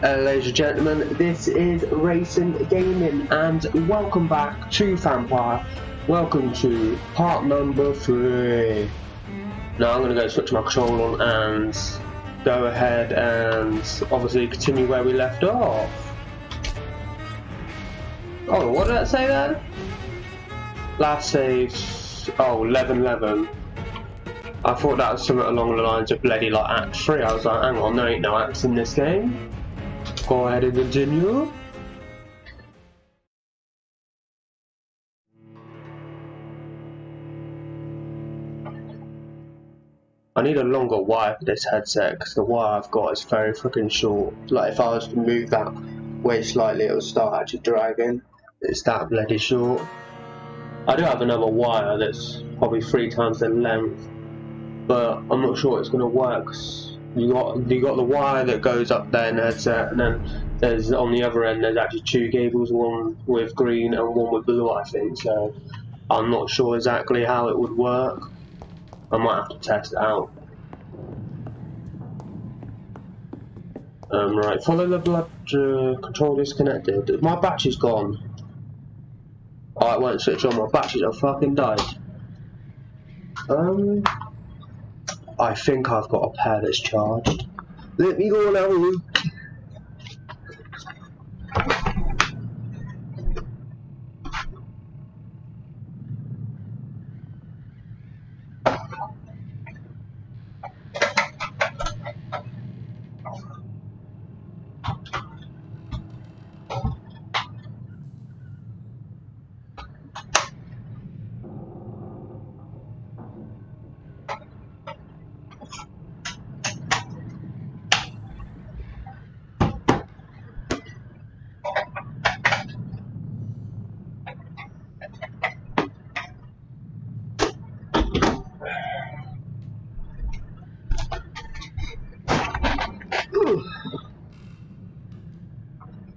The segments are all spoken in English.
Ladies and gentlemen, this is Racing Gaming and welcome back to Vampyr. Welcome to part number 3. Now I'm going to go switch my control on and go ahead and obviously continue where we left off. Oh, what did that say then? Last save, 11-11. I thought that was something along the lines of bloody like Act 3. I was like, hang on, there ain't no acts in this game. Go ahead and continue. I need a longer wire for this headset because the wire I've got is very freaking short. Like if I was to move that way slightly, it would start actually dragging. It's that bloody short. I do have another wire that's probably 3 times the length, but I'm not sure it's going to work. You got the wire that goes up there in the headset, and then there's on the other end there's actually 2 cables, one with green and one with blue, I think. So I'm not sure exactly how it would work. I might have to test it out. Right, follow the blood control disconnected. My battery's gone. Oh, it won't switch on. My batteries are fucking died. I think I've got a pair that's charged. Let me go and have a look.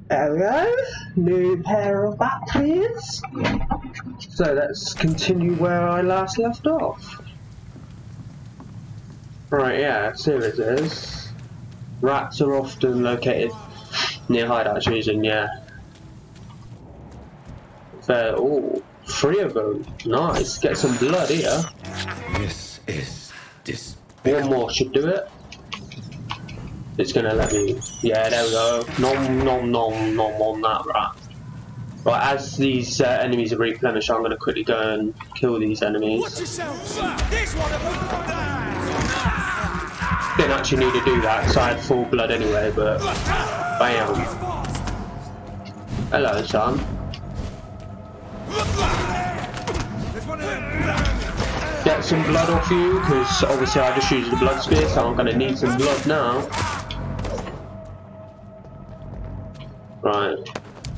There we go, new pair of batteries. So let's continue where I last left off. Right, yeah, here it is. Rats are often located near hideouts using, yeah. There, ooh, 3 of them. Nice, get some blood here. This is despicable. One more should do it. It's gonna let me. Yeah, there we go. Nom nom nom nom on that rat. Right, as these enemies are replenished, I'm gonna quickly go and kill these enemies. Didn't actually need to do that because I had full blood anyway, but bam. Hello, son. Get some blood off you, because obviously I just used the blood spear, so I'm gonna need some blood now. Right,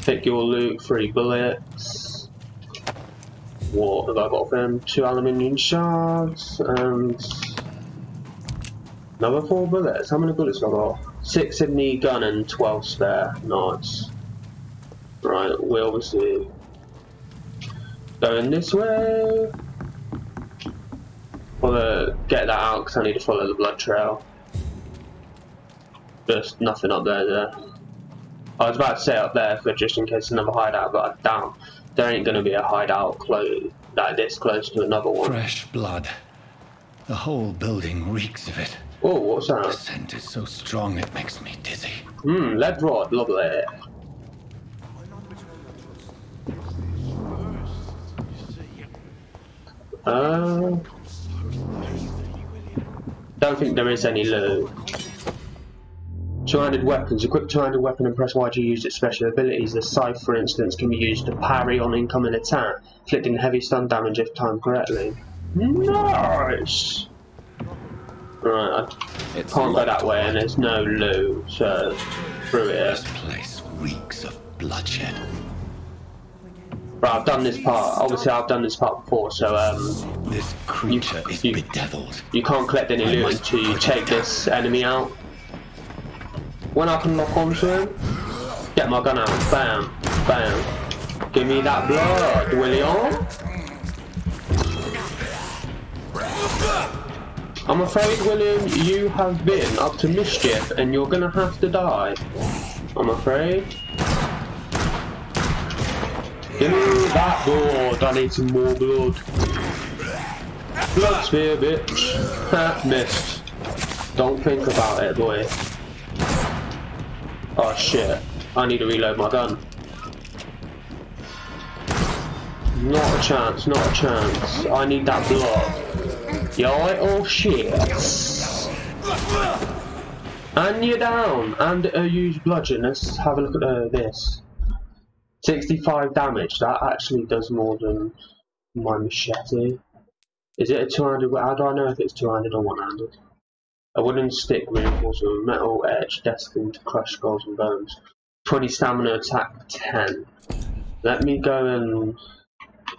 pick your loot, 3 bullets. What have I got for them? 2 aluminium shards and another 4 bullets. How many bullets have I got? 6 in the gun and 12 spare. Nice. Right, we're obviously going this way. Get that out because I need to follow the blood trail. Just nothing up there. I was about to say up there for just in case another hideout, but I doubt there ain't going to be a hideout like this close to another one. Fresh blood. The whole building reeks of it. Oh, what's that? The scent is so strong it makes me dizzy. Lead rod, lovely. Don't think there is any loot. 2-handed weapons. Equip 2-handed weapon and press Y to use its special abilities. The scythe, for instance, can be used to parry on incoming attack, inflicting heavy stun damage if timed correctly. Nice! Right, I can't go that way and there's no loot, so through here. This place reeks of bloodshed. Right, I've done this part. Obviously, I've done this part before, so this creature is bedeviled. You can't collect any loot until you take this enemy out. When I can lock onto him, get my gun out. Bam, bam. Give me that blood, will you? I'm afraid, William, you have been up to mischief and you're gonna have to die. I'm afraid. Give me that blood. I need some more blood. Blood spear, bitch. Ha, missed. Don't think about it, boy. Oh shit. I need to reload my gun. Not a chance, not a chance. I need that blood. You alright? Oh shit. And you're down. And use bludgeon. Let's have a look at this. 65 damage. That actually does more than my machete. Is it a two-handed? How do I know if it's two-handed or one-handed? A wooden stick reinforced with a metal edge destined to crush skulls and bones. 20 stamina, attack 10. Let me go and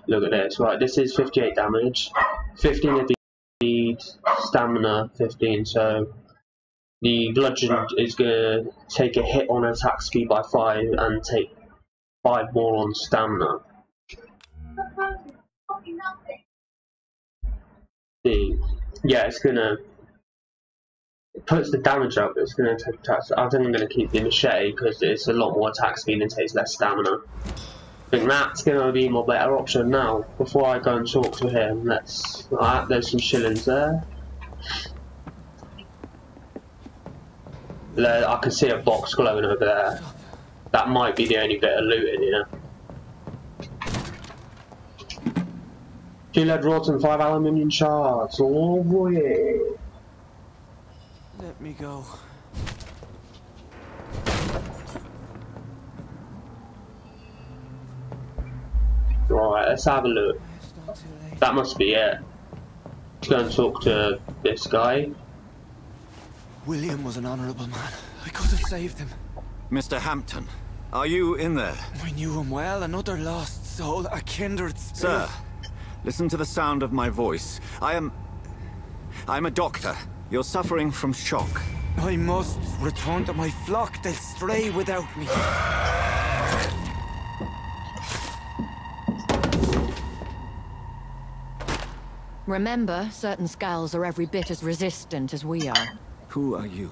look at this. Right, this is 58 damage. 15 of the stamina, 15. So the bludgeon is going to take a hit on attack speed by 5 and take 5 more on stamina. Yeah, it's gonna. It puts the damage up, but it's gonna take attack. I think I'm gonna keep the machete because it's a lot more attack speed and takes less stamina. I think that's gonna be my better option now. Before I go and talk to him, let's. Alright, there's some shillings there. I can see a box glowing over there. That might be the only bit of loot in here. 2 lead rods and 5 aluminium shards. Oh boy. Let me go. Right, let's have a look. That must be it. Let's go and talk to this guy. William was an honourable man. I could have saved him. Mr. Hampton, are you in there? I knew him well, another lost soul, a kindred spirit. Sir, listen to the sound of my voice. I'm a doctor. You're suffering from shock. I must return to my flock. They'll stray without me. Remember, certain skulls are every bit as resistant as we are. Who are you?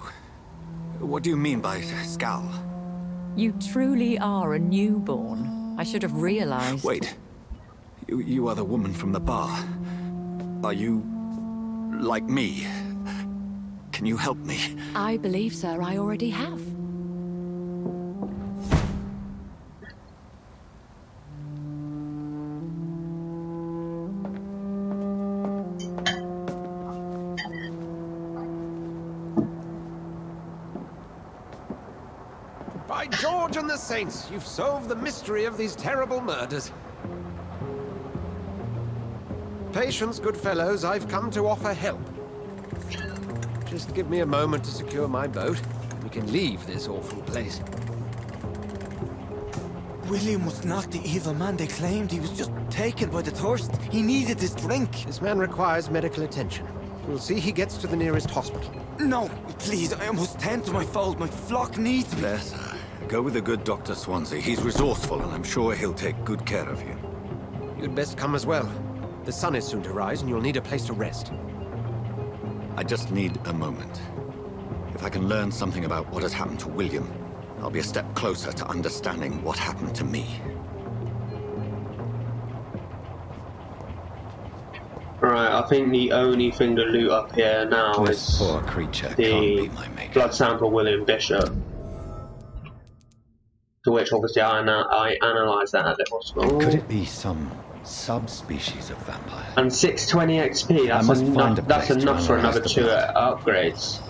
What do you mean by skull? You truly are a newborn. I should have realized. Wait. You are the woman from the bar. Are you like me? Can you help me? I believe, sir, I already have. By George and the Saints, you've solved the mystery of these terrible murders. Patience, good fellows, I've come to offer help. Just give me a moment to secure my boat, and we can leave this awful place. William was not the evil man they claimed. He was just taken by the thirst. He needed his drink. This man requires medical attention. We'll see he gets to the nearest hospital. No, please, I must tend to my fold. My flock needs me. There, sir. Go with the good Dr. Swansea. He's resourceful, and I'm sure he'll take good care of you. You'd best come as well. The sun is soon to rise, and you'll need a place to rest. I just need a moment. If I can learn something about what has happened to William, I'll be a step closer to understanding what happened to me. Right, I think the only thing to loot up here now This is poor creature can't the be my mate. blood sample William Bishop. To which obviously I analysed that at the hospital. Could it be some subspecies of vampire? And 620 XP, that's enough for another 2 upgrades.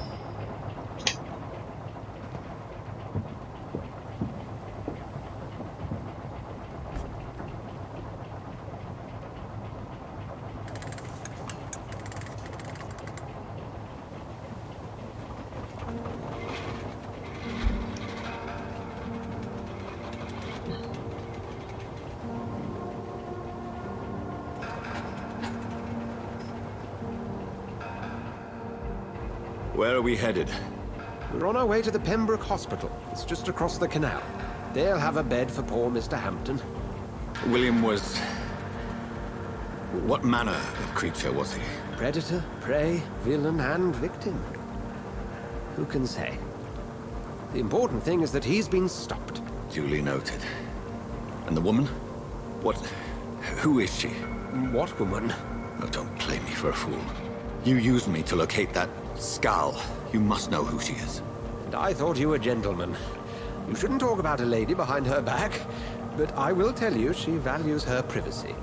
Where are we headed? We're on our way to the Pembroke Hospital. It's just across the canal. They'll have a bed for poor Mr. Hampton. William was... What manner of creature was he? Predator, prey, villain, and victim. Who can say? The important thing is that he's been stopped. Duly noted. And the woman? What... who is she? What woman? Oh, don't play me for a fool. You used me to locate that Skal. You must know who she is. And I thought you a gentleman. You shouldn't talk about a lady behind her back, but I will tell you she values her privacy.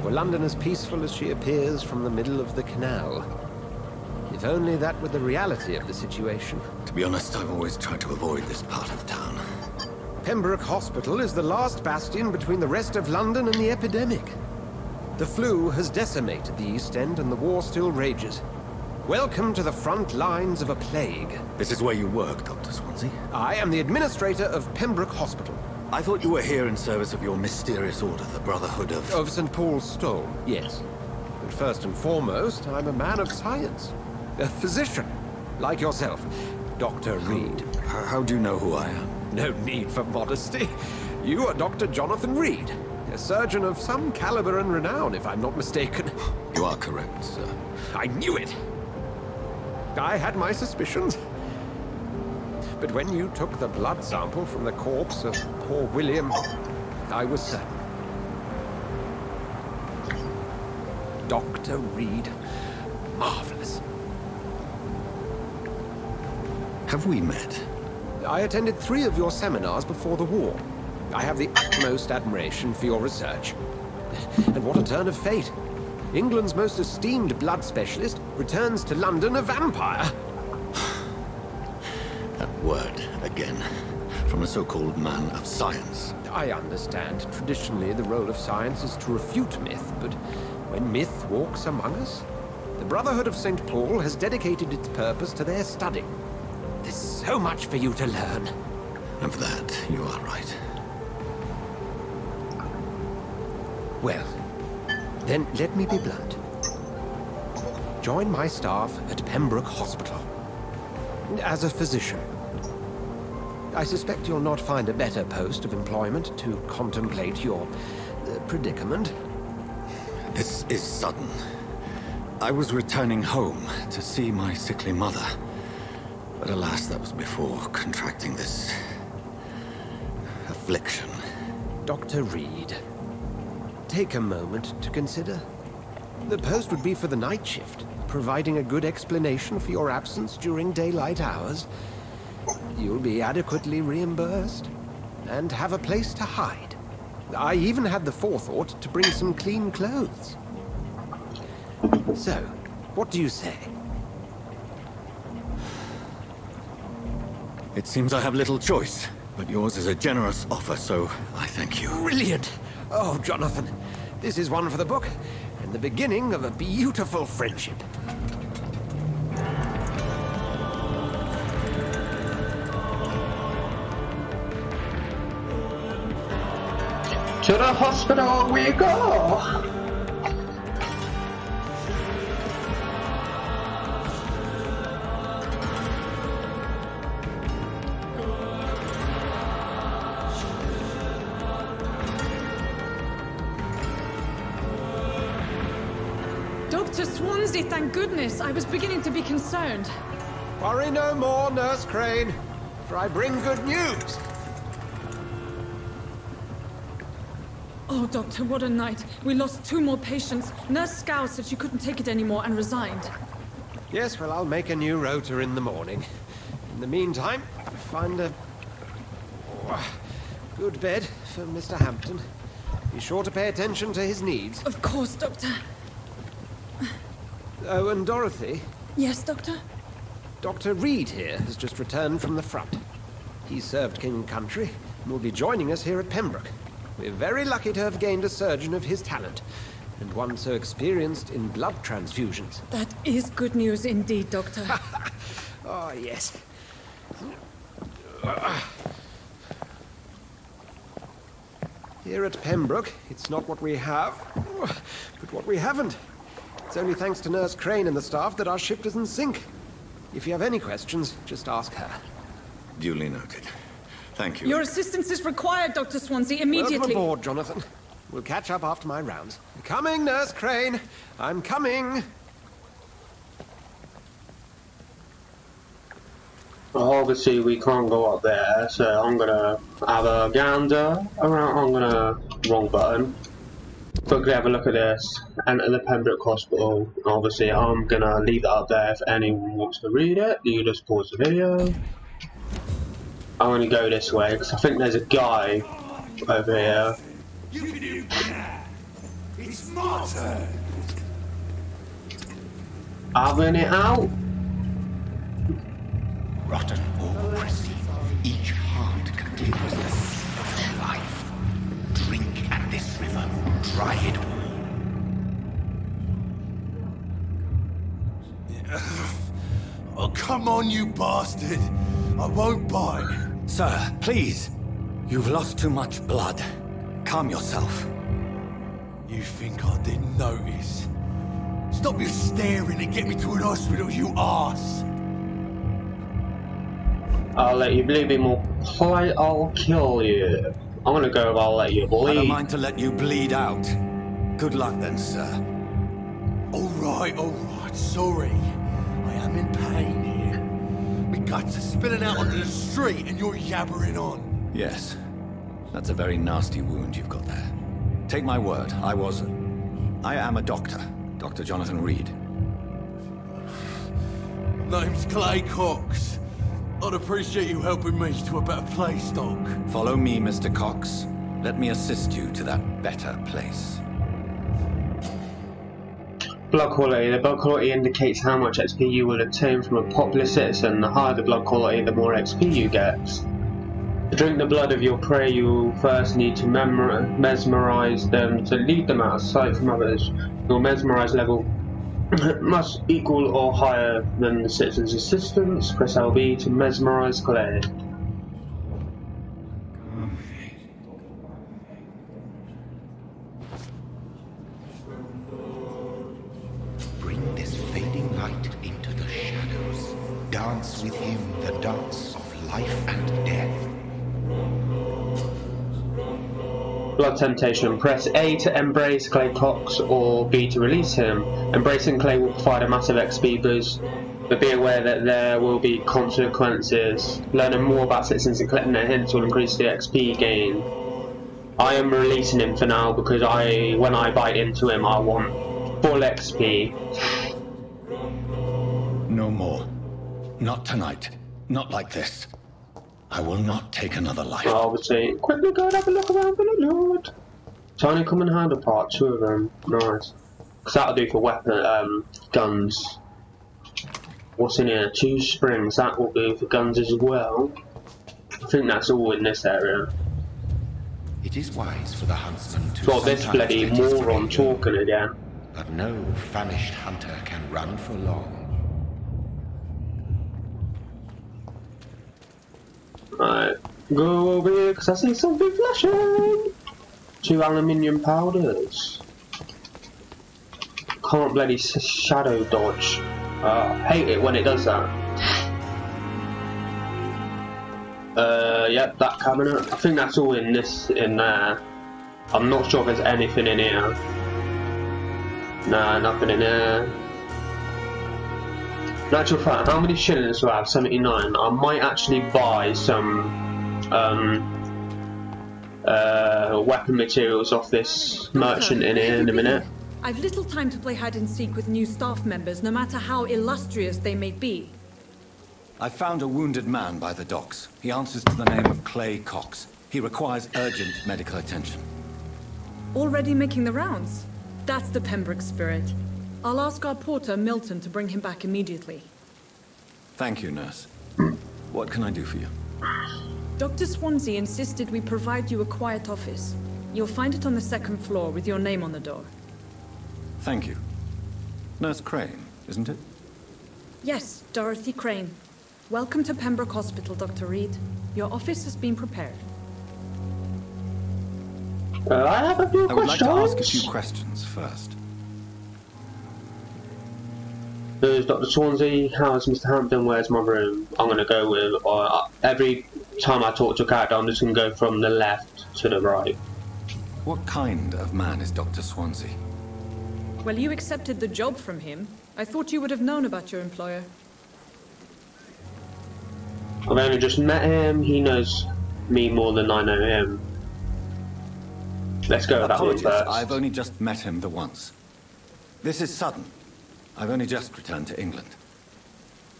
Were London as peaceful as she appears from the middle of the canal? If only that were the reality of the situation. To be honest, I've always tried to avoid this part of town. Pembroke Hospital is the last bastion between the rest of London and the epidemic. The flu has decimated the East End and the war still rages. Welcome to the front lines of a plague. This is where you work, Dr. Swansea? I am the administrator of Pembroke Hospital. I thought you were here in service of your mysterious order, the Brotherhood of... Of St. Paul's Stole, yes. But first and foremost, I'm a man of science. A physician, like yourself, Dr. Reed. How do you know who I am? No need for modesty. You are Dr. Jonathan Reed, a surgeon of some caliber and renown, if I'm not mistaken. You are correct, sir. I knew it! I had my suspicions. But when you took the blood sample from the corpse of poor William, I was certain. Dr. Reed. Marvelous. Have we met? I attended 3 of your seminars before the war. I have the utmost admiration for your research. And what a turn of fate. England's most esteemed blood specialist returns to London a vampire. That word, again. From a so-called man of science. I understand. Traditionally, the role of science is to refute myth, but when myth walks among us, the Brotherhood of St. Paul has dedicated its purpose to their study. There's so much for you to learn. Of that, you are right. Well, then let me be blunt. Join my staff at Pembroke Hospital. As a physician. I suspect you'll not find a better post of employment to contemplate your predicament. This is sudden. I was returning home to see my sickly mother. But alas, that was before contracting this... affliction. Dr. Reed, take a moment to consider. The post would be for the night shift, providing a good explanation for your absence during daylight hours. You'll be adequately reimbursed, and have a place to hide. I even had the forethought to bring some clean clothes. So, what do you say? It seems I have little choice, but yours is a generous offer, so I thank you. Brilliant! Oh, Jonathan, this is one for the book, and the beginning of a beautiful friendship. To the hospital we go! Dr. Swansea, thank goodness. I was beginning to be concerned. Worry no more, Nurse Crane, for I bring good news. Oh, Doctor, what a night. We lost 2 more patients. Nurse Scow said she couldn't take it anymore and resigned. Yes, well, I'll make a new rota in the morning. In the meantime, find a good bed for Mr. Hampton. Be sure to pay attention to his needs. Of course, Doctor. Oh, and Dorothy, Yes, Doctor? Dr. Reed here has just returned from the front. He served King and Country and will be joining us here at Pembroke. We're very lucky to have gained a surgeon of his talent, and one so experienced in blood transfusions. That is good news indeed, Doctor. Oh, yes. Here at Pembroke, it's not what we have, but what we haven't. It's only thanks to Nurse Crane and the staff that our ship doesn't sink. If you have any questions, just ask her. Duly noted. Thank you. Your assistance is required, Dr. Swansea, immediately. Welcome aboard, Jonathan. We'll catch up after my rounds. Coming, Nurse Crane. I'm coming. Obviously, we can't go up there, so I'm gonna have a gander around. Wrong button. Quickly have a look at this. Enter the Pembroke Hospital. Obviously, I'm gonna leave it up there if anyone wants to read it. You just pause the video. I'm gonna go this way because I think there's a guy over here. It's my turn. Having it out. Rotten or pristine, each heart contains the seed of life. Drink at this river, try it all. Oh, come on, you bastard. I won't bite. Sir, please. You've lost too much blood. Calm yourself. You think I didn't notice? Stop your staring and get me to an hospital, you arse. I'll let you bleed me more. I'll kill you. I'm gonna go with I'll let you bleed. I don't mind to let you bleed out. Good luck then, sir. Alright, sorry. I am in pain here. My guts are spilling out onto the street and you're yabbering on. Yes. That's a very nasty wound you've got there. Take my word, I am a doctor. Dr. Jonathan Reed. Name's Clay Cox. I'd appreciate you helping me to a better place, Doc. Follow me, Mr. Cox. Let me assist you to that better place. Blood quality. The blood quality indicates how much XP you will obtain from a popular citizen. The higher the blood quality, the more XP you get. To drink the blood of your prey, you will first need to mesmerize them to lead them out of sight from others. Your mesmerize level must equal or higher than the citizen's assistance. Press LB to mesmerize Clay. Bring this fading light into the shadows. Dance with him the dance of life and death. Blood Temptation. Press A to embrace Clay Cox or B to release him. Embracing Clay will provide a massive XP boost, but be aware that there will be consequences. Learning more about citizens and collecting their hints will increase the XP gain. I am releasing him for now because when I bite into him, I want full XP. No more. Not tonight. Not like this. I will not take another life. Obviously, quickly go and have a look around for the Lord. Tiny common handle part, 2 of them. Nice. Because that'll do for weapon, guns. What's in here? 2 springs. That will do for guns as well. I think that's all in this area. It is wise for the huntsman to. So this bloody sometimes let his moron prey go, talking again. but no famished hunter can run for long. Right, go over here because I see something flashing. 2 aluminium powders. Can't bloody shadow dodge. Hate it when it does that. Yep, that cabinet. I think that's all in there. I'm not sure if there's anything in here. Nah, nothing in there. In actual fact, how many shillings do I have? 79. I might actually buy some weapon materials off this merchant in here in a minute. I've little time to play hide and seek with new staff members, no matter how illustrious they may be. I found a wounded man by the docks. He answers to the name of Clay Cox. He requires urgent medical attention. Already making the rounds? That's the Pembroke spirit. I'll ask our porter, Milton, to bring him back immediately. Thank you, nurse. What can I do for you? Dr. Swansea insisted we provide you a quiet office. You'll find it on the 2nd floor with your name on the door. Thank you. Nurse Crane, isn't it? Yes, Dorothy Crane. Welcome to Pembroke Hospital, Dr. Reed. Your office has been prepared. I have a few questions. I would like to ask a few questions first. There's Dr. Swansea. How's Mr. Hampton? Where's my room? I'm gonna go with. Every time I talk to a character, I'm just gonna go from the left to the right. What kind of man is Dr. Swansea? Well, you accepted the job from him. I thought you would have known about your employer. I've only just met him. He knows me more than I know him. Let's go with that one Apologies, first. I've only just met him the once. This is sudden. I've only just returned to England.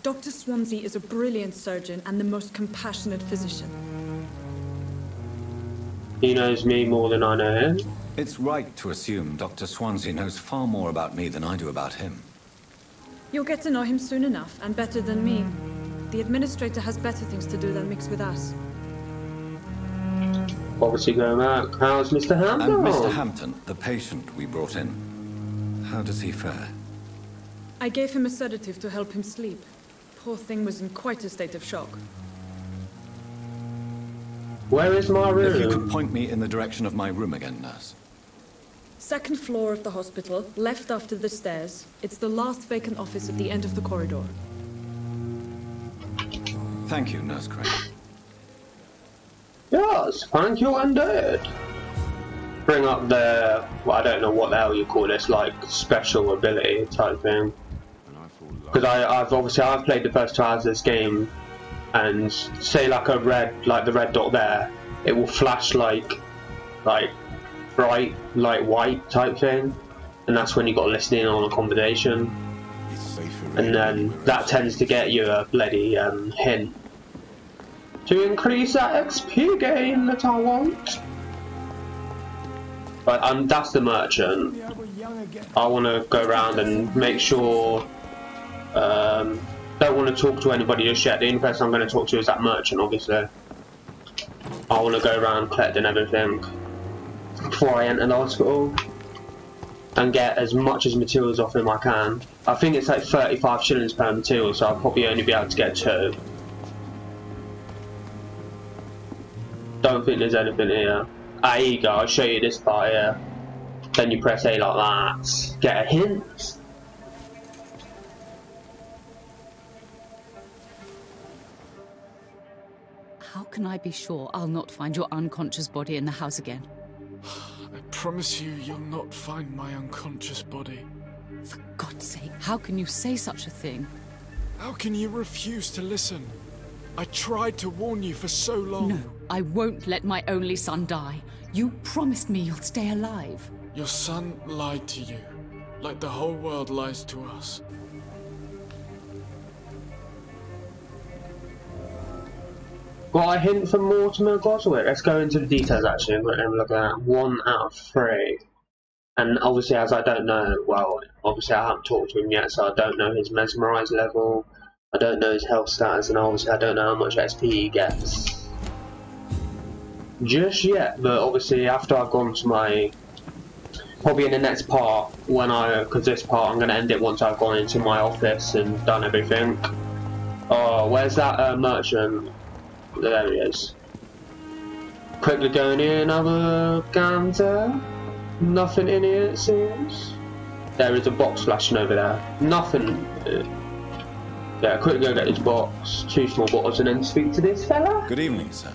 Dr. Swansea is a brilliant surgeon and the most compassionate physician. He knows me more than I know him. It's right to assume Dr. Swansea knows far more about me than I do about him. You'll get to know him soon enough, and better than me. The administrator has better things to do than mix with us. Obviously going back. How's Mr. Hampton? And Mr. Hampton, the patient we brought in, how does he fare? I gave him a sedative to help him sleep. Poor thing was in quite a state of shock. Where is my room? If you could point me in the direction of my room again, nurse. Second floor of the hospital, left after the stairs. It's the last vacant office at the end of the corridor. Thank you, Nurse Crane. Yes, thank you indeed. Bring up the, well, I don't know what the hell you call this, like special ability type thing. Because I've played the first 2 hours of this game, and say like the red dot there, it will flash like bright, light white type thing, and that's when you got to listen in on a conversation, and then that tends to get you a bloody hint to increase that XP gain that I want. But that's the merchant. I want to go around and make sure. Don't want to talk to anybody just yet. The only person I'm going to talk to is that merchant, obviously. I want to go around collecting everything before I enter the hospital and get as much as materials off him I can. I think it's like 35 shillings per material, so I'll probably only be able to get 2. Don't think there's anything here. Ah, here you go, I'll show you this part here. Then you press A like that. Get a hint. How can I be sure I'll not find your unconscious body in the house again? I promise you'll not find my unconscious body. For God's sake, how can you say such a thing? How can you refuse to listen? I tried to warn you for so long. No, I won't let my only son die. You promised me you'll stay alive. Your son lied to you, like the whole world lies to us. Got a hint from Mortimer Goswick. Let's go into the details actually. I'm going to look at that. 1 out of 3. And obviously, as I don't know, well, obviously I haven't talked to him yet, so I don't know his mesmerise level. I don't know his health status, and obviously I don't know how much XP he gets just yet. But obviously, after I've gone to my, probably in the next part, because this part I'm going to end it once I've gone into my office and done everything. Oh, where's that merchant? There he is. Quickly going in, have a gander. Nothing in here, it seems. There is a box flashing over there. Nothing. Yeah, quickly go get this box. 2 small bottles and then speak to this fella. Good evening, sir.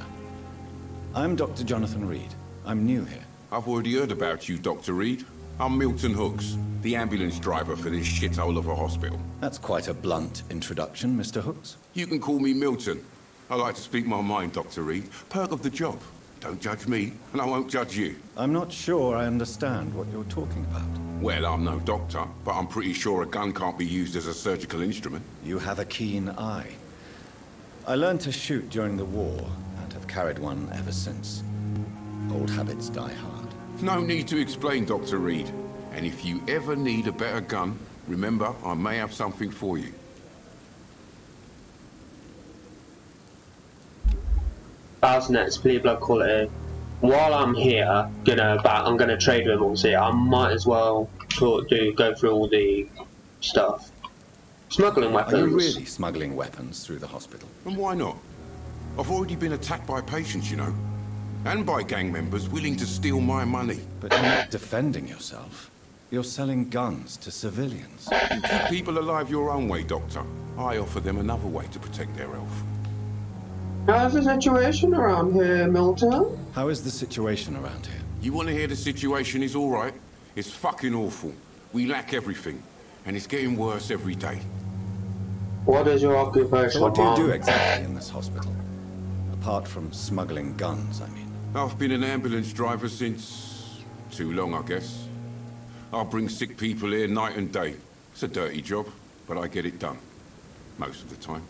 I'm Dr. Jonathan Reed. I'm new here. I've already heard about you, Dr. Reed. I'm Milton Hooks, the ambulance driver for this shithole of a hospital. That's quite a blunt introduction, Mr. Hooks. You can call me Milton. I like to speak my mind, Dr. Reed. Perk of the job. Don't judge me, and I won't judge you. I'm not sure I understand what you're talking about. Well, I'm no doctor, but I'm pretty sure a gun can't be used as a surgical instrument. You have a keen eye. I learned to shoot during the war, and have carried one ever since. Old habits die hard. No need to explain, Dr. Reed. And if you ever need a better gun, remember, I may have something for you. Basnet's bleed blood quality. While I'm here, I'm gonna trade with him. Obviously, I might as well go through all the stuff. Smuggling weapons. Are you really smuggling weapons through the hospital? And why not? I've already been attacked by patients, you know. And by gang members willing to steal my money. But you're not defending yourself. You're selling guns to civilians. You keep people alive your own way, Doctor. I offer them another way to protect their health. How's the situation around here, Milton? How is the situation around here? You want to hear the situation is all right? It's fucking awful. We lack everything. And it's getting worse every day. What is your occupation? So what do you do exactly in this hospital? Apart from smuggling guns, I mean. I've been an ambulance driver since... too long, I guess. I bring sick people here night and day. It's a dirty job, but I get it done. Most of the time.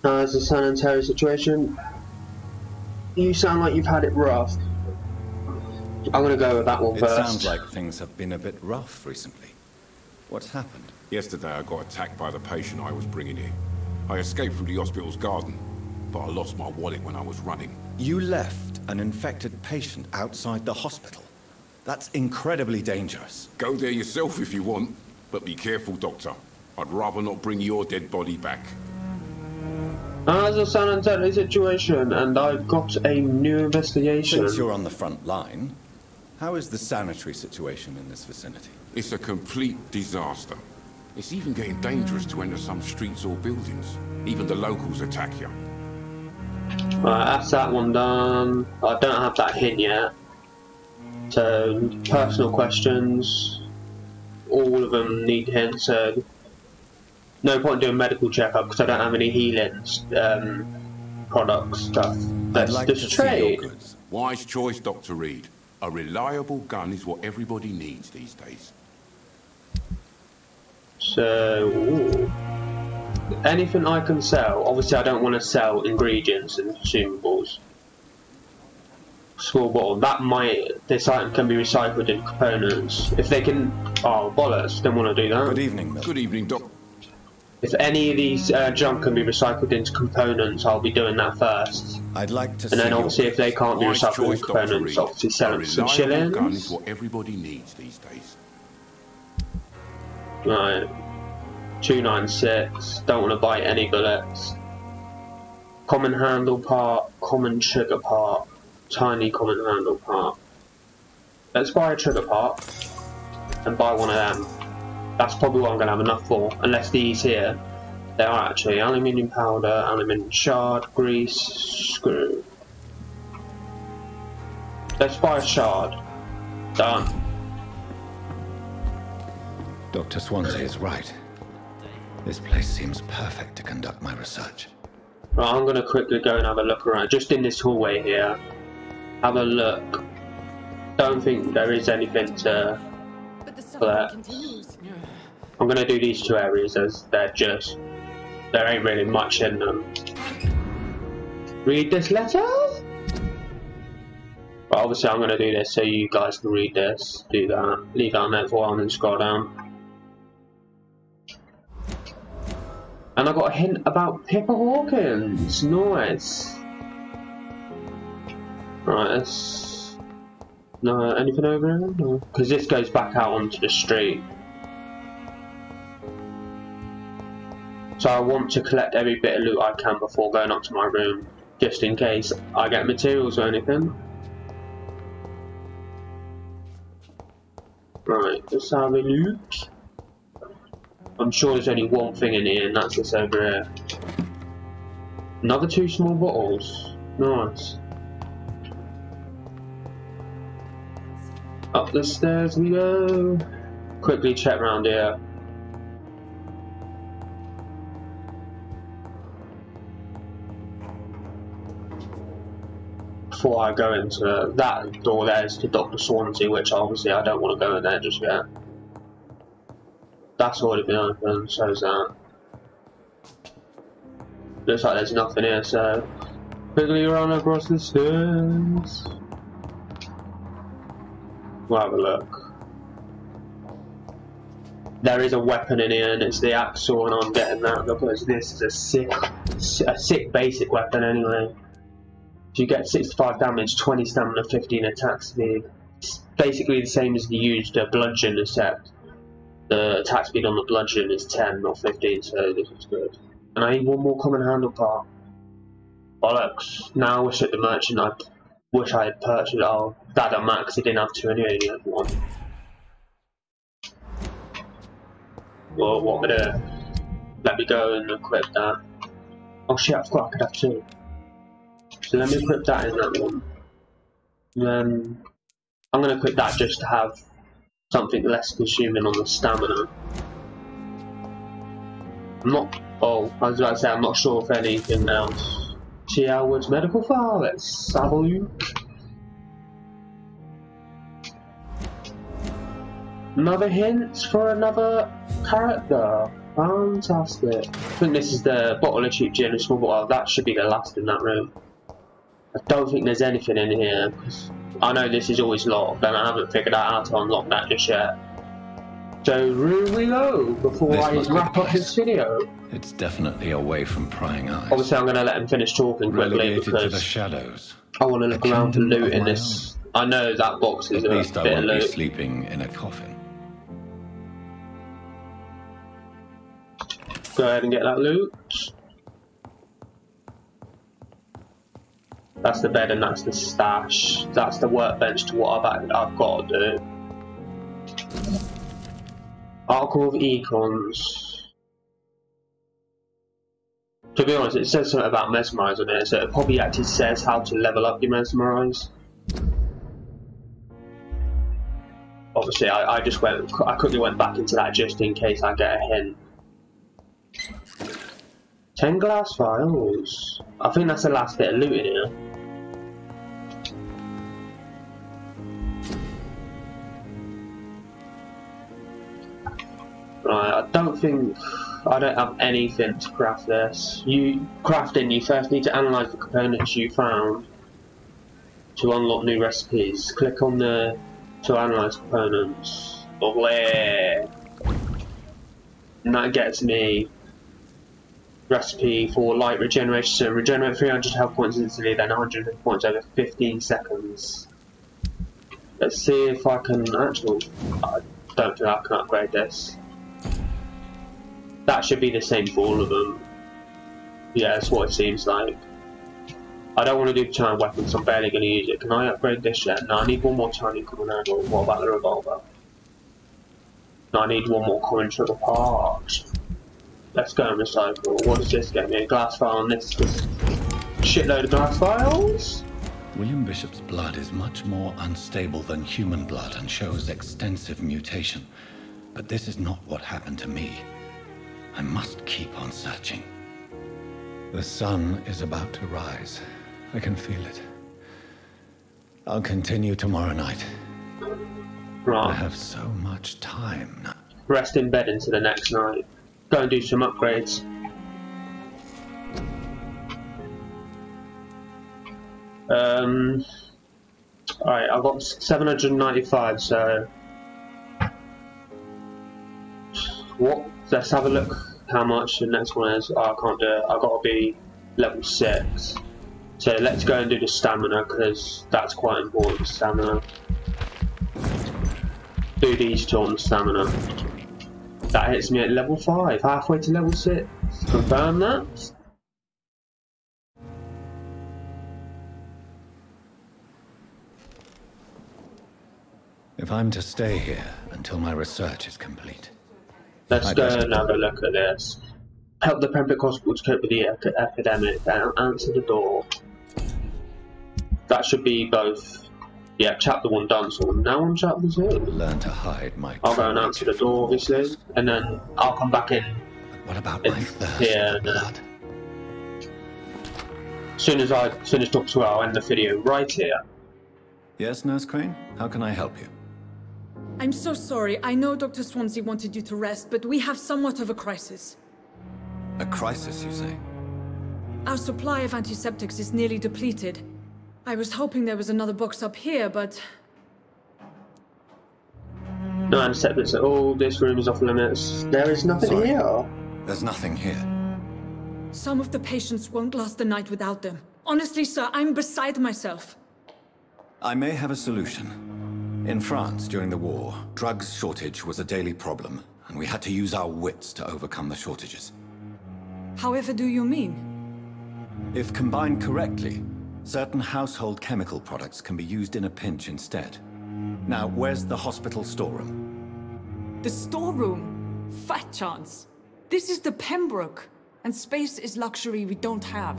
As a sanitary situation, you sound like you've had it rough. I'm gonna go with that one first. It sounds like things have been a bit rough recently. What's happened? Yesterday I got attacked by the patient I was bringing here. I escaped through the hospital's garden, but I lost my wallet when I was running. You left an infected patient outside the hospital? That's incredibly dangerous. Go there yourself if you want, but be careful, Doctor. I'd rather not bring your dead body back. As a sanitary situation, and I've got a new investigation. Since you're on the front line, how is the sanitary situation in this vicinity? It's a complete disaster. It's even getting dangerous to enter some streets or buildings. Even the locals attack you. Right, that's that one done. I don't have that hint yet. So, personal questions. All of them need hints, so... no point doing medical checkup because I don't have any healing products stuff. I'd like to see your goods. Wise choice, Dr. Reed. A reliable gun is what everybody needs these days. So, ooh. Anything I can sell. Obviously, I don't want to sell ingredients and consumables. Small bottle. This item can be recycled in components. If they can. Oh, bollocks! Don't want to do that. Good evening, Milton. Good evening, Doc. If any of these junk can be recycled into components, I'll be doing that first. I'd like to. And then obviously, if they can't be recycled into components, obviously sell them some shillings. Gun is what everybody needs these days. Right. 296. Don't want to buy any bullets. Common handle part. Common trigger part. Tiny common handle part. Let's buy a trigger part and buy one of them. That's probably what I'm going to have enough for, unless these here, they are actually aluminium powder, aluminium shard, grease, screw. Let's buy a shard. Done. Dr. Swansea is right. This place seems perfect to conduct my research. Right, I'm going to quickly go and have a look around, just in this hallway here. Have a look. Don't think there is anything to... But I'm going to do these two areas as there ain't really much in them. Read this letter? But obviously I'm going to do this so you guys can read this. Do that. Leave that on there for a while and then scroll down. And I got a hint about Pippa Hawkins. Nice. Right, let's... No, anything over here? No. Because this goes back out onto the street. So I want to collect every bit of loot I can before going up to my room. Just in case I get materials or anything. Right, let's have a look. I'm sure there's only one thing in here and that's this over here. Another 2 small bottles. Nice. Up the stairs we go. Quickly check around here. Before I go into that door, there's to Dr. Swansea, which obviously I don't want to go in there just yet. That's already been open, so is that. Looks like there's nothing here, so quickly run across the stairs. We'll have a look. There is a weapon in here, and it's the axle, and I'm getting that because this is a sick basic weapon anyway. So you get 65 damage, 20 stamina, 15 attack speed. It's basically the same as the used bludgeon, except the attack speed on the bludgeon is 10 or 15, so this is good. And I need one more common handle part. Bollocks. Now I wish at the merchant I wish I had purchased. Oh, that done max, I didn't have 2 anyway, you had 1. Well, what am I doing? Let me go and equip that. Oh shit, I forgot I could have 2. So let me equip that in that one. Then I'm going to equip that just to have something less consuming on the stamina. I'm not. Oh, I was about to say I'm not sure if anything else. T. Elwood's medical file. Let's have a look. Another hint for another character. Fantastic. I think this is the bottle of cheap gin, a small bottle. That should be the last in that room. I don't think there's anything in here, because I know this is always locked, and I haven't figured out how to unlock that just yet. So, room we go, before I wrap up this video. It's definitely away from prying eyes. Obviously, I'm going to let him finish talking quickly, Relegated because to the shadows. I want to look around for loot in this. I know that box is At a least I bit of won't be loot. sleeping in a coffin. Go ahead and get that loot. That's the bed and that's the stash. That's the workbench to what I've got to do. Article of Econs. To be honest, it says something about mesmerize on it, so it probably actually says how to level up your mesmerize. Obviously, I quickly went back into that just in case I get a hint. 10 glass vials. I think that's the last bit of loot in here. Right, I don't have anything to craft this. You first need to analyze the components you found to unlock new recipes. Click on the to analyze components. Lovely. And that gets me recipe for light regeneration. So regenerate 300 health points instantly, then 100 health points over 15 seconds. Let's see if I can actually. I don't think I can upgrade this. That should be the same for all of them. Yeah, that's what it seems like. I don't want to do giant weapons, so I'm barely going to use it. Can I upgrade this yet? No, I need one more tiny common handle. What about the revolver? No, I need one more common trigger part. Let's go and recycle. What does this get me? A glass vial, and this is shitload of glass vials? William Bishop's blood is much more unstable than human blood and shows extensive mutation. But this is not what happened to me. I must keep on searching. The sun is about to rise. I can feel it. I'll continue tomorrow night. Right. I have so much time now. Rest in bed into the next night. Go and do some upgrades. Alright, I've got 795, so... What? Let's have a look how much the next one is. Oh, I can't do it. I've got to be level 6. So let's go and do the stamina, because that's quite important, stamina. Do these two on the stamina. That hits me at level 5, halfway to level 6. Confirm that. If I'm to stay here until my research is complete. Let's go and have a look at this. Help the Pembroke Hospital to cope with the epidemic. Answer the door. That should be both. Yeah, chapter 1 done, so now on chapter 2. Learn to hide my. I'll go and answer the door, obviously, and then I'll come back in. What about my thirst here, for blood? As soon as I finish Doctor 2, I'll end the video right here. Yes, Nurse Crane? How can I help you? I'm so sorry. I know Dr. Swansea wanted you to rest, but we have somewhat of a crisis. A crisis, you say? Our supply of antiseptics is nearly depleted. I was hoping there was another box up here, but... No antiseptics at all. This room is off limits. There is nothing here. There's nothing here. Some of the patients won't last the night without them. Honestly, sir, I'm beside myself. I may have a solution. In France, during the war, drugs shortage was a daily problem, and we had to use our wits to overcome the shortages. However do you mean? If combined correctly, certain household chemical products can be used in a pinch instead. Now, where's the hospital storeroom? The storeroom? Fat chance. This is the Pembroke, and space is luxury we don't have.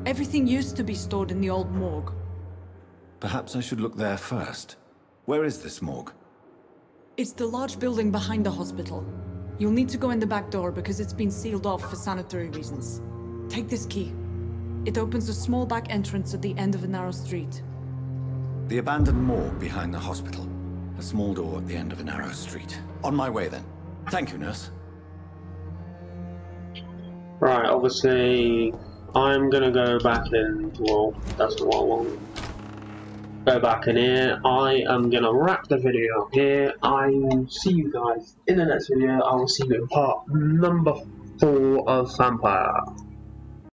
Everything used to be stored in the old morgue. Perhaps I should look there first. Where is this morgue? It's the large building behind the hospital. You'll need to go in the back door because it's been sealed off for sanitary reasons. Take this key. It opens a small back entrance at the end of a narrow street. The abandoned morgue behind the hospital. A small door at the end of a narrow street. On my way then. Thank you, nurse. Right, obviously, I'm gonna go back in. Well, that's not what I want. Go back in here. I am gonna wrap the video up here. I will see you guys in the next video. I will see you in part number 4 of Vampyr.